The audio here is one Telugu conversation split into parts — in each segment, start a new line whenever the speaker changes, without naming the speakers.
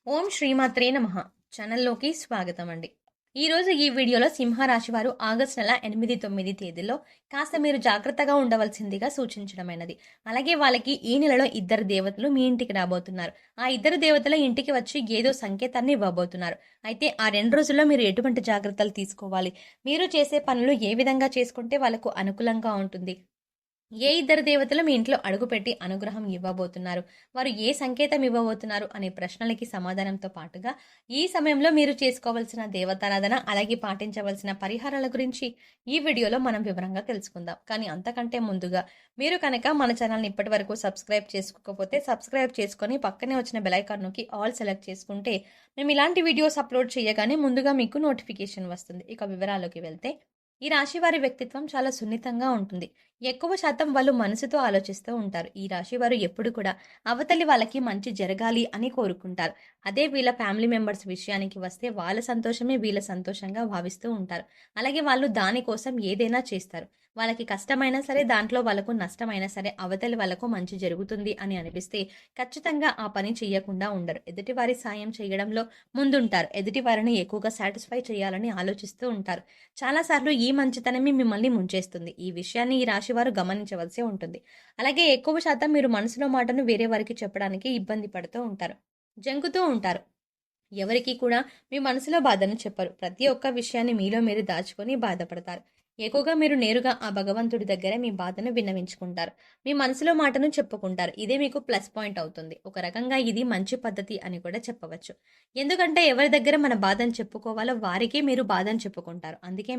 ఓం శ్రీమాత్రే నమః. ఛానల్లోకి స్వాగతం అండి. ఈరోజు ఈ వీడియోలో సింహరాశి వారు ఆగస్టు నెల 8, 9 తేదీల్లో కాస్త మీరు జాగ్రత్తగా ఉండవలసిందిగా సూచించడమైనది. అలాగే వాళ్ళకి ఈ నెలలో ఇద్దరు దేవతలు మీ ఇంటికి రాబోతున్నారు. ఆ ఇద్దరు దేవతల ఇంటికి వచ్చి ఏదో సంకేతాన్ని ఇవ్వబోతున్నారు. అయితే ఆ 2 రోజుల్లో మీరు ఎటువంటి జాగ్రత్తలు తీసుకోవాలి? మీరు చేసే పనులు ఏ విధంగా చేసుకుంటే వాళ్ళకు అనుకూలంగా ఉంటుంది? ఏ ఇద్దరు దేవతలు మీ ఇంట్లో అడుగుపెట్టి అనుగ్రహం ఇవ్వబోతున్నారు? వారు ఏ సంకేతం ఇవ్వబోతున్నారు అనే ప్రశ్నలకి సమాధానంతో పాటుగా, ఈ సమయంలో మీరు చేసుకోవాల్సిన దేవతారాధన, అలాగే పాటించవలసిన పరిహారాల గురించి ఈ వీడియోలో మనం వివరంగా తెలుసుకుందాం. కానీ అంతకంటే ముందుగా మీరు కనుక మన ఛానల్‌ని ఇప్పటివరకు సబ్స్క్రైబ్ చేసుకోకపోతే సబ్స్క్రైబ్ చేసుకొని పక్కనే వచ్చిన బెల్ ఐకాన్ నొక్కి ఆల్ సెలెక్ట్ చేసుకుంటే మేము ఇలాంటి వీడియోస్ అప్లోడ్ చేయగానే ముందుగా మీకు నోటిఫికేషన్ వస్తుంది. ఇక వివరాల్లోకి వెళ్తే, ఈ రాశి వారి వ్యక్తిత్వం చాలా సున్నితంగా ఉంటుంది. ఎక్కువ శాతం వాళ్ళు మనసుతో ఆలోచిస్తూ ఉంటారు. ఈ రాశి వారు ఎప్పుడు కూడా అవతలి వాళ్ళకి మంచి జరగాలి అని కోరుకుంటారు. అదే వీళ్ళ ఫ్యామిలీ మెంబర్స్ విషయానికి వస్తే వాళ్ళ సంతోషమే వీళ్ళ సంతోషంగా భావిస్తూ ఉంటారు. అలాగే వాళ్ళు దానికోసం ఏదైనా చేస్తారు. వాళ్ళకి కష్టమైనా సరే, దాంట్లో వాళ్ళకు నష్టమైనా సరే, అవతలి వాళ్ళకు మంచి జరుగుతుంది అని అనిపిస్తే ఖచ్చితంగా ఆ పని చెయ్యకుండా ఉండరు. ఎదుటివారి సాయం చేయడంలో ముందుంటారు. ఎదుటి వారిని ఎక్కువగా సాటిస్ఫై చేయాలని ఆలోచిస్తూ ఉంటారు. చాలా సార్లు ఈ మంచితనమే మిమ్మల్ని ముంచేస్తుంది. ఈ విషయాన్ని ఈ రాశి వారు గమనించవలసి ఉంటుంది. అలాగే ఎక్కువ శాతం మీరు మనసులో మాటను వేరే వారికి చెప్పడానికి ఇబ్బంది పడుతూ ఉంటారు. జంకుతూ ఉంటారు. ఎవరికీ కూడా మీ మనసులో బాధను చెప్పరు. ప్రతి ఒక్క విషయాన్ని మీలో మీరు దాచుకొని బాధపడతారు. ఎక్కువగా మీరు నేరుగా ఆ భగవంతుడి దగ్గర మీ బాధను విన్నవించుకుంటారు. మీ మనసులో మాటను చెప్పుకుంటారు. ఇదే మీకు ప్లస్ పాయింట్ అవుతుంది. ఒక రకంగా ఇది మంచి పద్ధతి అని కూడా చెప్పవచ్చు. ఎందుకంటే ఎవరి దగ్గర మన బాధను చెప్పుకోవాలో వారికే మీరు బాధను చెప్పుకుంటారు. అందుకే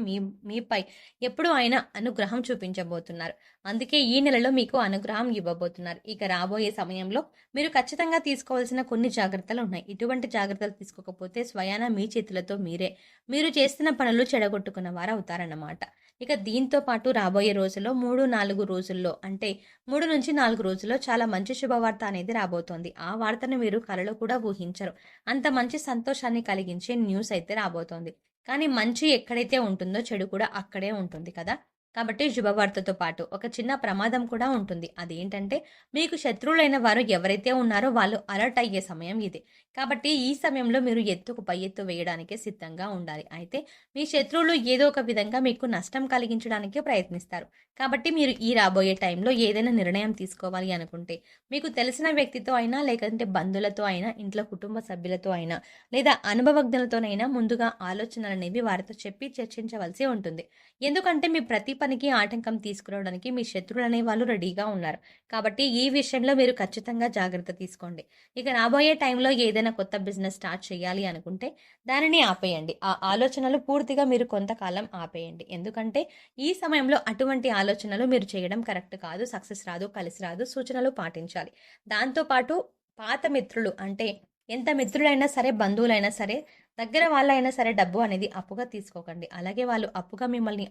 మీపై ఎప్పుడూ ఆయన అనుగ్రహం చూపించబోతున్నారు. అందుకే ఈ నెలలో మీకు అనుగ్రహం ఇవ్వబోతున్నారు. ఇక రాబోయే సమయంలో మీరు ఖచ్చితంగా తీసుకోవాల్సిన కొన్ని జాగ్రత్తలు ఉన్నాయి. ఇటువంటి జాగ్రత్తలు తీసుకోకపోతే స్వయాన మీ చేతులతో మీరు చేస్తున్న పనులు చెడగొట్టుకున్న వారు అవుతారన్నమాట. ఇక దీంతో పాటు రాబోయే రోజుల్లో 3, 4 రోజుల్లో, అంటే 3-4 రోజుల్లో చాలా మంచి శుభవార్త అనేది రాబోతోంది. ఆ వార్తను మీరు కలలో కూడా ఊహించరు. అంత మంచి సంతోషాన్ని కలిగించే న్యూస్ అయితే రాబోతోంది. కానీ మంచి ఎక్కడైతే ఉంటుందో చెడు కూడా అక్కడే ఉంటుంది కదా! కాబట్టి శుభవార్తతో పాటు ఒక చిన్న ప్రమాదం కూడా ఉంటుంది. అదేంటంటే, మీకు శత్రువులైన వారు ఎవరైతే ఉన్నారో వాళ్ళు అలర్ట్ అయ్యే సమయం ఇది. కాబట్టి ఈ సమయంలో మీరు ఎత్తుకు పై ఎత్తు వేయడానికే సిద్ధంగా ఉండాలి. అయితే మీ శత్రువులు ఏదో ఒక విధంగా మీకు నష్టం కలిగించడానికే ప్రయత్నిస్తారు. కాబట్టి మీరు ఈ రాబోయే టైంలో ఏదైనా నిర్ణయం తీసుకోవాలి అనుకుంటే, మీకు తెలిసిన వ్యక్తితో అయినా, లేదంటే బంధువులతో అయినా, ఇంట్లో కుటుంబ సభ్యులతో అయినా, లేదా అనుభవజ్ఞులతోనైనా ముందుగా ఆలోచనలనేవి వారితో చెప్పి చర్చించవలసి ఉంటుంది. ఎందుకంటే మీ ప్రతి పనికి ఆటంకం తీసుకురావడానికి మీ శత్రువులనే వాళ్ళు రెడీగా ఉన్నారు. కాబట్టి ఈ విషయంలో మీరు ఖచ్చితంగా జాగ్రత్త తీసుకోండి. ఇక రాబోయే టైంలో ఏదైనా కొత్త బిజినెస్ స్టార్ట్ చేయాలి అనుకుంటే దానిని ఆపేయండి. ఆ ఆలోచనలు పూర్తిగా మీరు కొంతకాలం ఆపేయండి. ఎందుకంటే ఈ సమయంలో అటువంటి ఆలోచనలు మీరు చేయడం కరెక్ట్ కాదు. సక్సెస్ రాదు, కలిసి రాదు. సూచనలు పాటించాలి. దాంతో పాటు పాత మిత్రులు, అంటే ఎంత మిత్రులైనా సరే, బంధువులైనా సరే, దగ్గర వాళ్ళైనా సరే డబ్బు అనేది అప్పుగా తీసుకోకండి. అలాగే వాళ్ళు అప్పుగా మిమ్మల్ని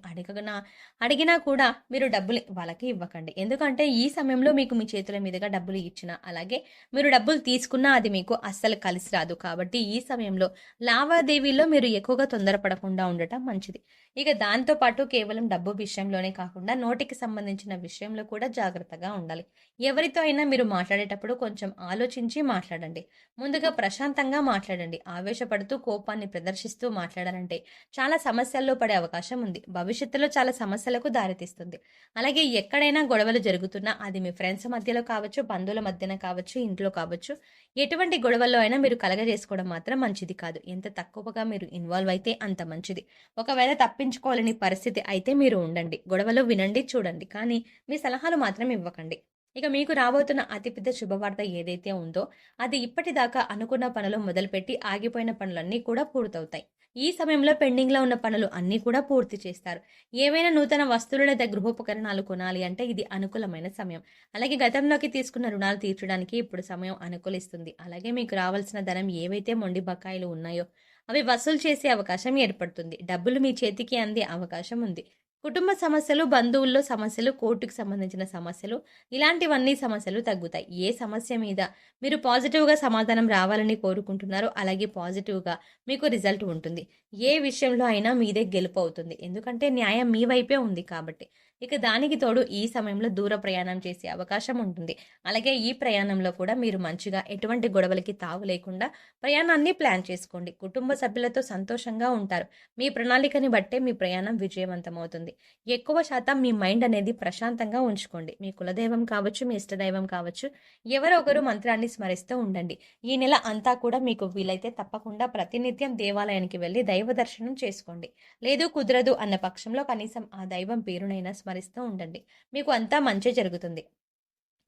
అడిగినా కూడా మీరు డబ్బులు వాళ్ళకి ఇవ్వకండి. ఎందుకంటే ఈ సమయంలో మీకు మీ చేతుల మీదుగా డబ్బులు ఇచ్చినా, అలాగే మీరు డబ్బులు తీసుకున్నా అది మీకు అస్సలు కలిసి రాదు. కాబట్టి ఈ సమయంలో లావాదేవీల్లో మీరు ఎక్కువగా తొందరపడకుండా ఉండటం మంచిది. ఇక దాంతో పాటు కేవలం డబ్బు విషయంలోనే కాకుండా నోటికి సంబంధించిన విషయంలో కూడా జాగ్రత్తగా ఉండాలి. ఎవరితో అయినా మీరు మాట్లాడేటప్పుడు కొంచెం ఆలోచించి మాట్లాడండి. ముందుగా ప్రశాంతంగా మాట్లాడండి. ఆవేశపడుతూ కోపాన్ని ప్రదర్శిస్తూ మాట్లాడారంటే చాలా సమస్యల్లో పడే అవకాశం ఉంది. భవిష్యత్తులో చాలా సమస్యలకు దారితీస్తుంది. అలాగే ఎక్కడైనా గొడవలు జరుగుతున్నా, అది మీ ఫ్రెండ్స్ మధ్యలో కావచ్చు, బంధువుల మధ్యన కావచ్చు, ఇంట్లో కావచ్చు, ఎటువంటి గొడవల్లో అయినా మీరు కలగజేసుకోవడం మాత్రం మంచిది కాదు. ఎంత తక్కువగా మీరు ఇన్వాల్వ్ అయితే అంత మంచిది. ఒకవేళ తప్పించుకోలేని పరిస్థితి అయితే మీరు ఉండండి. గొడవలు వినండి, చూడండి. కానీ మీ సలహాలు మాత్రం ఇవ్వకండి. ఇక మీకు రాబోతున్న అతిపెద్ద శుభవార్త ఏదైతే ఉందో, అది ఇప్పటిదాకా అనుకున్న పనులు మొదలుపెట్టి ఆగిపోయిన పనులన్నీ కూడా పూర్తవుతాయి. ఈ సమయంలో పెండింగ్‌లో ఉన్న పనులు అన్నీ కూడా పూర్తి చేస్తారు. ఏవైనా నూతన వస్తువులు లేదా గృహోపకరణాలు కొనాలి అంటే ఇది అనుకూలమైన సమయం. అలాగే గతంలోకి తీసుకున్న రుణాలు తీర్చడానికి ఇప్పుడు సమయం అనుకూలిస్తుంది. అలాగే మీకు రావాల్సిన ధనం, ఏవైతే మొండి బకాయిలు ఉన్నాయో అవి వసూలు చేసే అవకాశం ఏర్పడుతుంది. డబ్బులు మీ చేతికి అందే అవకాశం ఉంది. కుటుంబ సమస్యలు, బంధువుల్లో సమస్యలు, కోర్టుకు సంబంధించిన సమస్యలు, ఇలాంటివన్నీ సమస్యలు తగ్గుతాయి. ఏ సమస్య మీద మీరు పాజిటివ్‌గా సమాధానం రావాలని కోరుకుంటున్నారో అలాగే పాజిటివ్‌గా మీకు రిజల్ట్ ఉంటుంది. ఏ విషయంలో అయినా మీదే గెలుపు అవుతుంది. ఎందుకంటే న్యాయం మీ వైపే ఉంది కాబట్టి. ఇక దానికి తోడు ఈ సమయంలో దూర ప్రయాణం చేసే అవకాశం ఉంటుంది. అలాగే ఈ ప్రయాణంలో కూడా మీరు మంచిగా ఎటువంటి గొడవలకి తావు లేకుండా ప్రయాణాన్ని ప్లాన్ చేసుకోండి. కుటుంబ సభ్యులతో సంతోషంగా ఉంటారు. మీ ప్రణాళికని బట్టే మీ ప్రయాణం విజయవంతమవుతుంది. ఎక్కువ శాతం మీ మైండ్ అనేది ప్రశాంతంగా ఉంచుకోండి. మీ కులదైవం కావచ్చు, మీ ఇష్టదైవం కావచ్చు, ఎవరో ఒకరు మంత్రాన్ని స్మరిస్తూ ఉండండి. ఈ నెల అంతా కూడా మీకు వీలైతే తప్పకుండా ప్రతినిత్యం దేవాలయానికి వెళ్లి దైవ దర్శనం చేసుకోండి. లేదు కుదరదు అన్న పక్షంలో కనీసం ఆ దైవం పేరునైనా స్మరిస్తూ ఉండండి. మీకు అంతా మంచే జరుగుతుంది.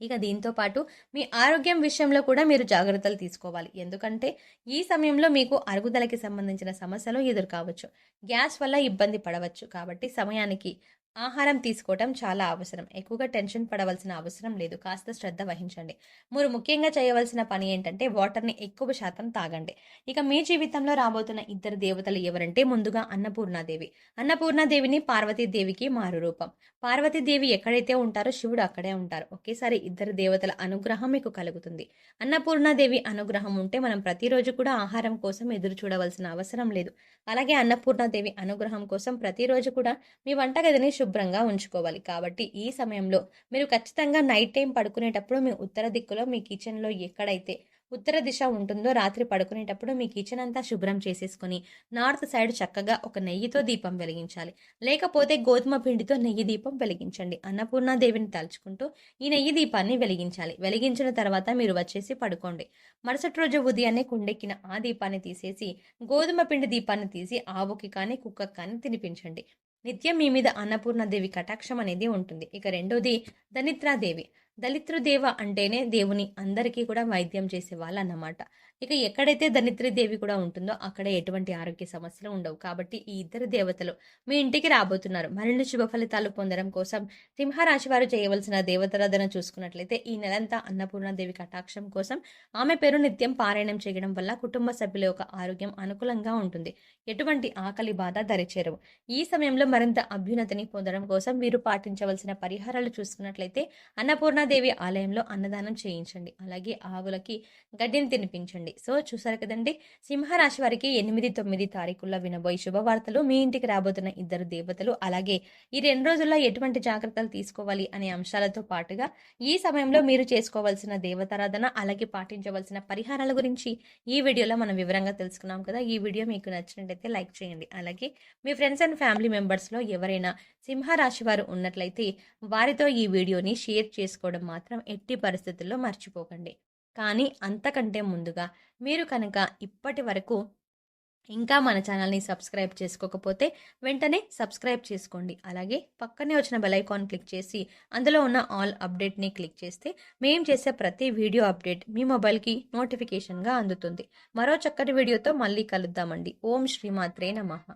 ఇక దీంతో పాటు మీ ఆరోగ్యం విషయంలో కూడా మీరు జాగ్రత్తలు తీసుకోవాలి. ఎందుకంటే ఈ సమయంలో మీకు అరుగుదలకి సంబంధించిన సమస్యలు ఎదురు కావచ్చు. గ్యాస్ వల్ల ఇబ్బంది పడవచ్చు. కాబట్టి సమయానికి ఆహారం తీసుకోవటం చాలా అవసరం. ఎక్కువగా టెన్షన్ పడవలసిన అవసరం లేదు. కాస్త శ్రద్ధ వహించండి. మీరు ముఖ్యంగా చేయవలసిన పని ఏంటంటే వాటర్ని ఎక్కువ శాతం తాగండి. ఇక మీ జీవితంలో రాబోతున్న ఇద్దరు దేవతలు ఎవరంటే ముందుగా అన్నపూర్ణాదేవి. అన్నపూర్ణాదేవిని పార్వతీదేవికి మారు రూపం. పార్వతీదేవి ఎక్కడైతే ఉంటారో శివుడు అక్కడే ఉంటారు. ఒకేసారి ఇద్దరు దేవతల అనుగ్రహం మీకు కలుగుతుంది. అన్నపూర్ణాదేవి అనుగ్రహం ఉంటే మనం ప్రతిరోజు కూడా ఆహారం కోసం ఎదురు చూడవలసిన అవసరం లేదు. అలాగే అన్నపూర్ణాదేవి అనుగ్రహం కోసం ప్రతిరోజు కూడా మీ వంటగదిని శుభ్రంగా ఉంచుకోవాలి. కాబట్టి ఈ సమయంలో మీరు ఖచ్చితంగా నైట్ టైం పడుకునేటప్పుడు మీ ఉత్తర దిక్కులో మీ కిచెన్లో ఎక్కడైతే ఉత్తర దిశ ఉంటుందో రాత్రి పడుకునేటప్పుడు మీ కిచెన్ అంతా శుభ్రం చేసేసుకొని నార్త్ సైడ్ చక్కగా ఒక నెయ్యితో దీపం వెలిగించాలి. లేకపోతే గోధుమ పిండితో నెయ్యి దీపం వెలిగించండి. అన్నపూర్ణాదేవిని తలుచుకుంటూ ఈ నెయ్యి దీపాన్ని వెలిగించాలి. వెలిగించిన తర్వాత మీరు వచ్చేసి పడుకోండి. మరుసటి రోజు ఉదయాన్నే కుండెక్కిన ఆ దీపాన్ని తీసేసి గోధుమ పిండి దీపాన్ని తీసి ఆవుకి కానీ కుక్కకి కానీ తినిపించండి. నిత్యం మీ మీద అన్నపూర్ణాదేవి కటాక్షం అనేది ఉంటుంది. ఇక రెండోది దనిత్రాదేవి. దళిత్రుదేవ అంటేనే దేవుని అందరికీ కూడా వైద్యం చేసే వాళ్ళు అన్నమాట. ఇక ఎక్కడైతే ధనిత్రీదేవి కూడా ఉంటుందో అక్కడ ఎటువంటి ఆరోగ్య సమస్యలు ఉండవు. కాబట్టి ఈ ఇద్దరు దేవతలు మీ ఇంటికి రాబోతున్నారు. మరిన్ని శుభ ఫలితాలు పొందడం కోసం సింహరాశి వారు చేయవలసిన దేవతారాధన చూసుకున్నట్లయితే ఈ నెలంతా అన్నపూర్ణాదేవి కటాక్షం కోసం ఆమె పేరు నిత్యం పారాయణం చేయడం వల్ల కుటుంబ సభ్యుల యొక్క ఆరోగ్యం అనుకూలంగా ఉంటుంది. ఎటువంటి ఆకలి బాధ దరిచేరవు. ఈ సమయంలో మరింత అభ్యున్నతిని పొందడం కోసం వీరు పాటించవలసిన పరిహారాలు చూసుకున్నట్లయితే అన్నపూర్ణాదేవి ఆలయంలో అన్నదానం చేయించండి. అలాగే ఆవులకి గడ్డిని తినిపించండి. సో చూసారు కదండి, సింహరాశి వారికి 8, 9 తారీఖుల్లో వినబోయే శుభవార్తలు, మీ ఇంటికి రాబోతున్న ఇద్దరు దేవతలు, అలాగే ఈ 2 రోజుల్లో ఎటువంటి జాగ్రత్తలు తీసుకోవాలి అనే అంశాలతో పాటుగా ఈ సమయంలో మీరు చేసుకోవాల్సిన దేవతారాధన అలాగే పాటించవలసిన పరిహారాల గురించి ఈ వీడియోలో మనం వివరంగా తెలుసుకున్నాం కదా. ఈ వీడియో మీకు నచ్చినట్లయితే లైక్ చేయండి. అలాగే మీ ఫ్రెండ్స్ అండ్ ఫ్యామిలీ మెంబర్స్లో ఎవరైనా సింహరాశి వారు ఉన్నట్లయితే వారితో ఈ వీడియోని షేర్ చేసుకోవడం మాత్రం ఎట్టి పరిస్థితుల్లో మర్చిపోకండి. కానీ అంతకంటే ముందుగా మీరు కనుక ఇప్పటి వరకు ఇంకా మన ఛానల్ని సబ్స్క్రైబ్ చేసుకోకపోతే వెంటనే సబ్స్క్రైబ్ చేసుకోండి. అలాగే పక్కనే వచ్చిన బెల్ ఐకాన్ క్లిక్ చేసి అందులో ఉన్న ఆల్ అప్డేట్ని క్లిక్ చేస్తే మేము చేసే ప్రతి వీడియో అప్డేట్ మీ మొబైల్కి నోటిఫికేషన్గా అందుతుంది. మరో చక్కటి వీడియోతో మళ్ళీ కలుద్దామండి. ఓం శ్రీమాత్రే నమః.